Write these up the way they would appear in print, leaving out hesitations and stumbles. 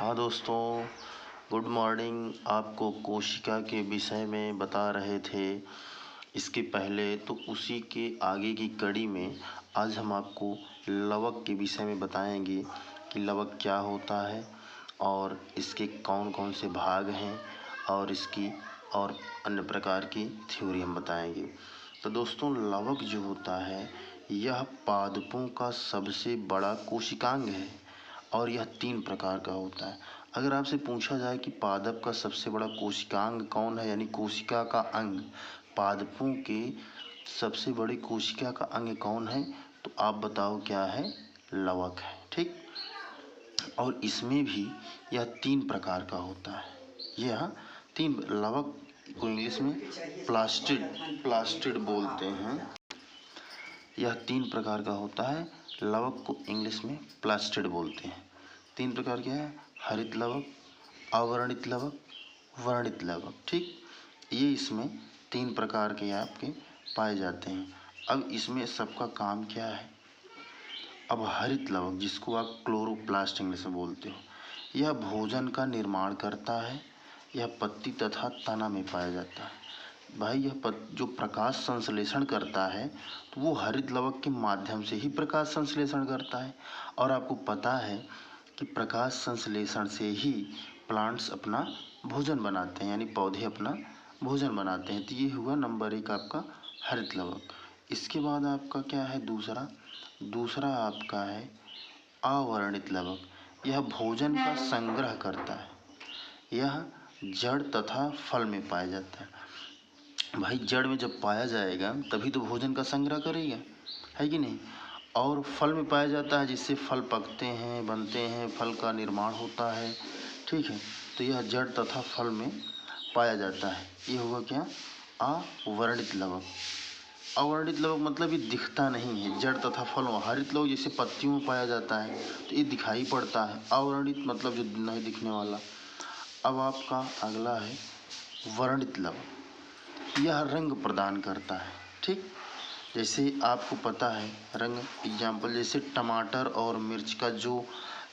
हाँ दोस्तों, good morning. आपको कोशिका के विषय में बता रहे थे इसके पहले, तो उसी के आगे की कड़ी में आज हम आपको लवक के विषय में बताएंगे कि लवक क्या होता है और इसके कौन कौन से भाग हैं और इसकी और अन्य प्रकार की थ्योरी हम बताएंगे। तो दोस्तों, लवक जो होता है यह पादपों का सबसे बड़ा कोशिकांग है और यह 3 प्रकार का होता है। अगर आपसे पूछा जाए कि पादप का सबसे बड़ा कोशिकांग कौन है, यानी कोशिका का अंग, पादपों के सबसे बड़े कोशिका का अंग कौन है, तो आप बताओ क्या है? लवक है। ठीक। और इसमें भी यह 3 प्रकार का होता है। यह 3 लवक को इंग्लिश में प्लास्टिड बोलते हैं। यह 3 प्रकार का होता है। लवक को इंग्लिश में प्लास्टिड बोलते हैं। 3 प्रकार के हैं: हरित लवक, अवर्णित लवक, वर्णित लवक। ठीक। ये इसमें 3 प्रकार के आपके पाए जाते हैं। अब इसमें सबका काम क्या है? अब हरित लवक, जिसको आप क्लोरोप्लास्ट इंग्लिश में बोलते हो, यह भोजन का निर्माण करता है। यह पत्ती तथा तना में पाया जाता है। भाई, यह जो प्रकाश संश्लेषण करता है तो वो हरित लवक के माध्यम से ही प्रकाश संश्लेषण करता है। और आपको पता है कि प्रकाश संश्लेषण से ही प्लांट्स अपना भोजन बनाते हैं, यानी पौधे अपना भोजन बनाते हैं। तो ये हुआ नंबर 1 आपका हरित लवक। इसके बाद आपका क्या है? दूसरा आपका है अवर्णित लवक। यह भोजन का संग्रह करता है। यह जड़ तथा फल में पाया जाता है। भाई, जड़ में जब पाया जाएगा तभी तो भोजन का संग्रह करेगा, है कि नहीं? और फल में पाया जाता है, जिससे फल पकते हैं, बनते हैं, फल का निर्माण होता है। ठीक है। तो यह जड़ तथा फल में पाया जाता है। ये होगा क्या? अवर्णित लवक। अवर्णित लवक मतलब ये दिखता नहीं है। जड़ तथा फल, हरित लवक जैसे पत्तियों में पाया जाता है तो ये दिखाई पड़ता है। अवर्णित मतलब जो नहीं दिखने वाला। अब आपका अगला है वर्णित लवक। यह रंग प्रदान करता है। ठीक। जैसे आपको पता है रंग, एग्जाम्पल जैसे टमाटर और मिर्च का जो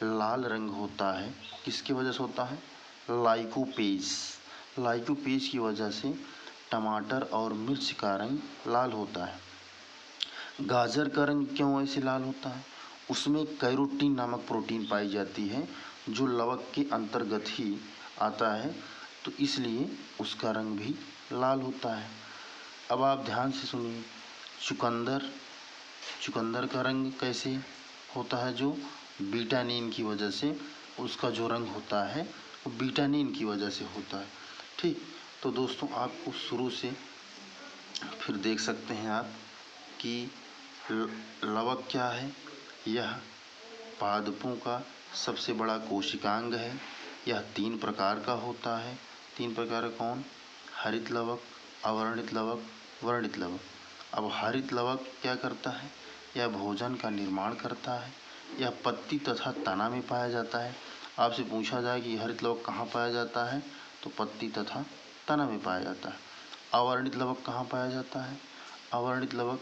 लाल रंग होता है, किसकी वजह से होता है? लाइकोपेज की वजह से टमाटर और मिर्च का रंग लाल होता है। गाजर का रंग क्यों ऐसे लाल होता है? उसमें कैरोटीन नामक प्रोटीन पाई जाती है जो लवक के अंतर्गत ही आता है, तो इसलिए उसका रंग भी लाल होता है। अब आप ध्यान से सुनिए, चुकंदर का रंग कैसे होता है? जो बीटानिन की वजह से उसका जो रंग होता है वो बीटानिन की वजह से होता है। ठीक। तो दोस्तों, आपको शुरू से फिर देख सकते हैं आप कि लवक क्या है। यह पादपों का सबसे बड़ा कोशिकांग है। यह 3 प्रकार का होता है। 3 प्रकार कौन? हरित लवक, अवर्णित लवक, वर्णित लवक। अब हरित लवक क्या करता है? यह भोजन का निर्माण करता है। यह पत्ती तथा तना में पाया जाता है। आपसे पूछा जाए कि हरित लवक कहाँ पाया जाता है, तो पत्ती तथा तना में पाया जाता है। अवर्णित लवक कहाँ पाया जाता है? अवर्णित लवक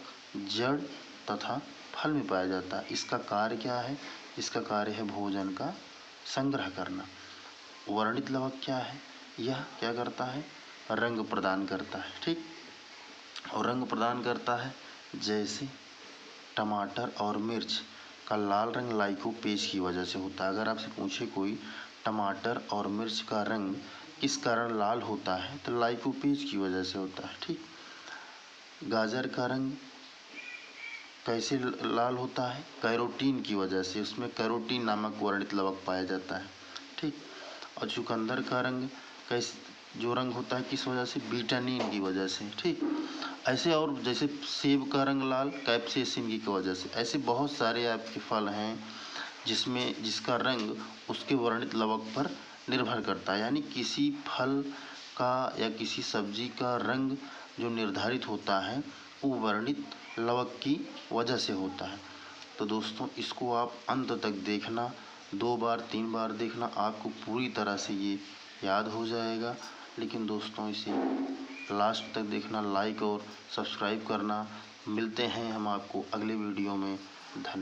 जड़ तथा फल में पाया जाता है। इसका कार्य क्या है? इसका कार्य है भोजन का संग्रह करना। वर्णित लवक क्या है? यह क्या करता है? रंग प्रदान करता है। ठीक। और रंग प्रदान करता है, जैसे टमाटर और मिर्च का लाल रंग लाइकोपेज की वजह से होता है। अगर आपसे पूछे कोई टमाटर और मिर्च का रंग किस कारण लाल होता है, तो लाइकोपेज की वजह से होता है। ठीक। गाजर का रंग कैसे लाल होता है? कैरोटीन की वजह से, उसमें कैरोटीन नामक वर्णित लवक पाया जाता है। ठीक। और चुकंदर का रंग कैसे जो रंग होता है, किस वजह से? बीटानिन की वजह से। ठीक। ऐसे और जैसे सेब का रंग लाल कैप्सेसिन की वजह से। ऐसे बहुत सारे आपके फल हैं जिसका रंग उसके वर्णित लवक पर निर्भर करता है। यानी किसी फल का या किसी सब्जी का रंग जो निर्धारित होता है वो वर्णित लवक की वजह से होता है। तो दोस्तों, इसको आप अंत तक देखना, 2 बार 3 बार देखना, आपको पूरी तरह से ये याद हो जाएगा। लेकिन दोस्तों, इसे लास्ट तक देखना, लाइक और सब्सक्राइब करना। मिलते हैं हम आपको अगले वीडियो में। धन्यवाद।